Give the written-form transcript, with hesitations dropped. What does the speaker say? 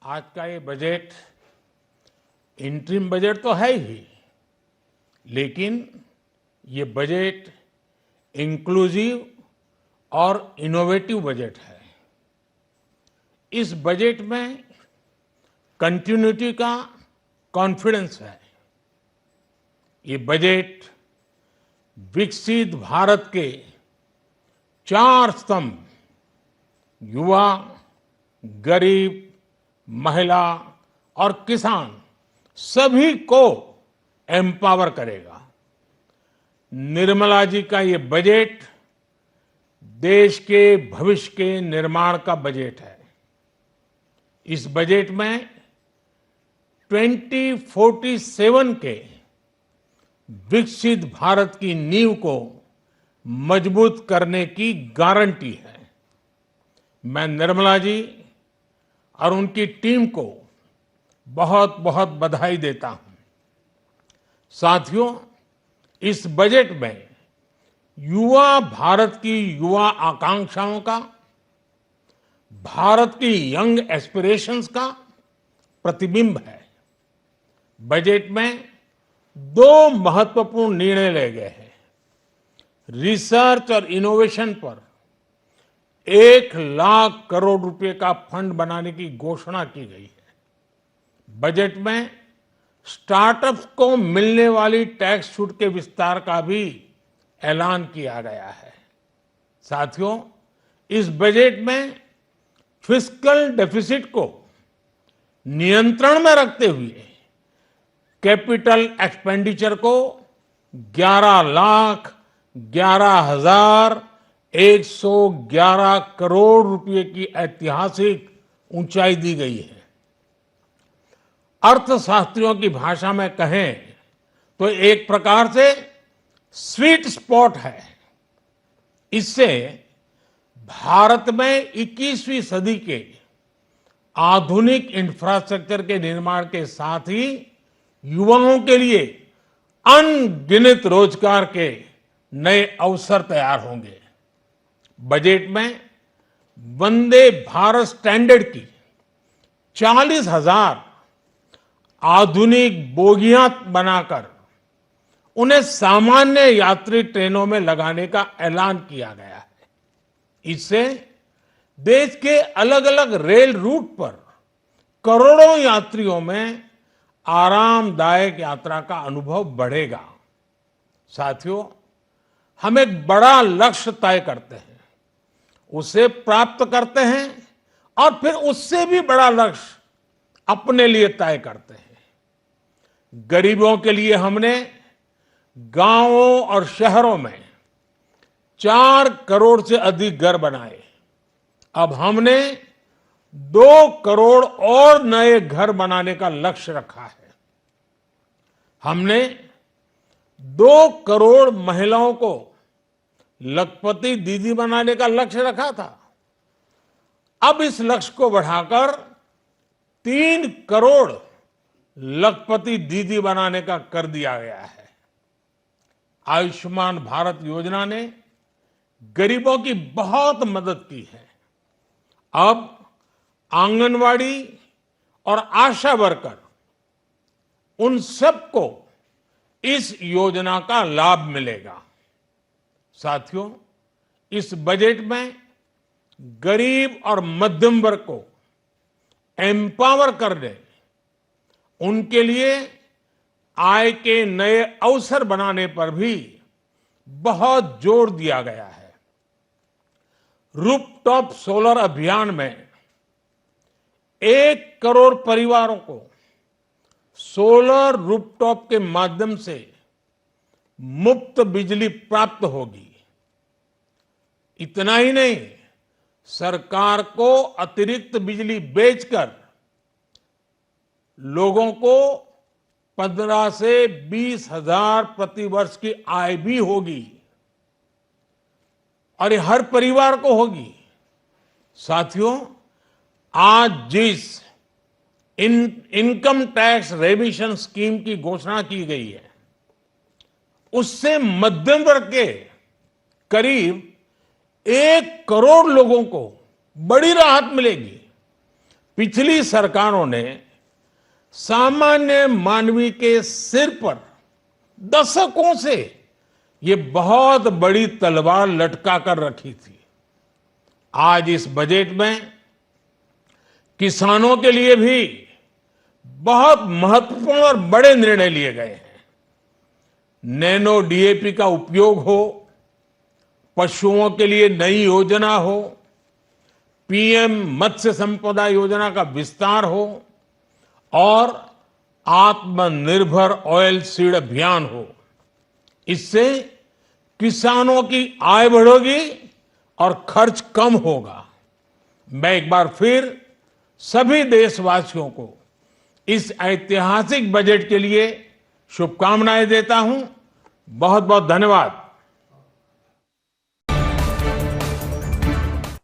आज का ये बजट इंटरिम बजट तो है ही, लेकिन ये बजट इंक्लूसिव और इनोवेटिव बजट है। इस बजट में कंटिन्यूटी का कॉन्फिडेंस है। ये बजट विकसित भारत के 4 स्तंभ युवा, गरीब, महिला और किसान सभी को एम्पावर करेगा। निर्मला जी का ये बजट देश के भविष्य के निर्माण का बजट है। इस बजट में 2047 के विकसित भारत की नींव को मजबूत करने की गारंटी है। मैं निर्मला जी और उनकी टीम को बहुत बहुत बधाई देता हूं। साथियों, इस बजट में युवा भारत की युवा आकांक्षाओं का, भारत की यंग एस्पिरेशंस का प्रतिबिंब है। बजट में 2 महत्वपूर्ण निर्णय लिए गए हैं। रिसर्च और इनोवेशन पर 1 लाख करोड़ रुपए का फंड बनाने की घोषणा की गई है। बजट में स्टार्टअप्स को मिलने वाली टैक्स छूट के विस्तार का भी ऐलान किया गया है। साथियों, इस बजट में फिस्कल डेफिसिट को नियंत्रण में रखते हुए कैपिटल एक्सपेंडिचर को 11,11,111 करोड़ रुपए की ऐतिहासिक ऊंचाई दी गई है। अर्थशास्त्रियों की भाषा में कहें तो एक प्रकार से स्वीट स्पॉट है। इससे भारत में 21वीं सदी के आधुनिक इंफ्रास्ट्रक्चर के निर्माण के साथ ही युवाओं के लिए अनगिनत रोजगार के नए अवसर तैयार होंगे। बजट में वंदे भारत स्टैंडर्ड की 40,000 आधुनिक बोगियां बनाकर उन्हें सामान्य यात्री ट्रेनों में लगाने का ऐलान किया गया है। इससे देश के अलग अलग रेल रूट पर करोड़ों यात्रियों में आरामदायक यात्रा का अनुभव बढ़ेगा। साथियों, हम एक बड़ा लक्ष्य तय करते हैं, उसे प्राप्त करते हैं और फिर उससे भी बड़ा लक्ष्य अपने लिए तय करते हैं। गरीबों के लिए हमने गांवों और शहरों में 4 करोड़ से अधिक घर बनाए। अब हमने 2 करोड़ और नए घर बनाने का लक्ष्य रखा है। हमने 2 करोड़ महिलाओं को लखपति दीदी बनाने का लक्ष्य रखा था। अब इस लक्ष्य को बढ़ाकर 3 करोड़ लखपति दीदी बनाने का कर दिया गया है। आयुष्मान भारत योजना ने गरीबों की बहुत मदद की है। अब आंगनवाड़ी और आशा वर्कर, उन सबको इस योजना का लाभ मिलेगा। साथियों, इस बजट में गरीब और मध्यम वर्ग को एम्पावर करने, उनके लिए आय के नए अवसर बनाने पर भी बहुत जोर दिया गया है। रूफटॉप सोलर अभियान में 1 करोड़ परिवारों को सोलर रूफटॉप के माध्यम से मुफ्त बिजली प्राप्त होगी। इतना ही नहीं, सरकार को अतिरिक्त बिजली बेचकर लोगों को 15 से 20 हजार प्रति वर्ष की आय भी होगी और ये हर परिवार को होगी। साथियों, आज जिस इनकम टैक्स रेमिशन स्कीम की घोषणा की गई है, उससे मध्यम वर्ग के करीब 1 करोड़ लोगों को बड़ी राहत मिलेगी। पिछली सरकारों ने सामान्य मानवी के सिर पर दशकों से ये बहुत बड़ी तलवार लटका कर रखी थी। आज इस बजट में किसानों के लिए भी बहुत महत्वपूर्ण और बड़े निर्णय लिए गए हैं। नैनो डीएपी का उपयोग हो, पशुओं के लिए नई योजना हो, पीएम मत्स्य संपदा योजना का विस्तार हो और आत्मनिर्भर ऑयल सीड अभियान हो। इससे किसानों की आय बढ़ेगी और खर्च कम होगा। मैं एक बार फिर सभी देशवासियों को इस ऐतिहासिक बजट के लिए शुभकामनाएं देता हूं। बहुत बहुत धन्यवाद।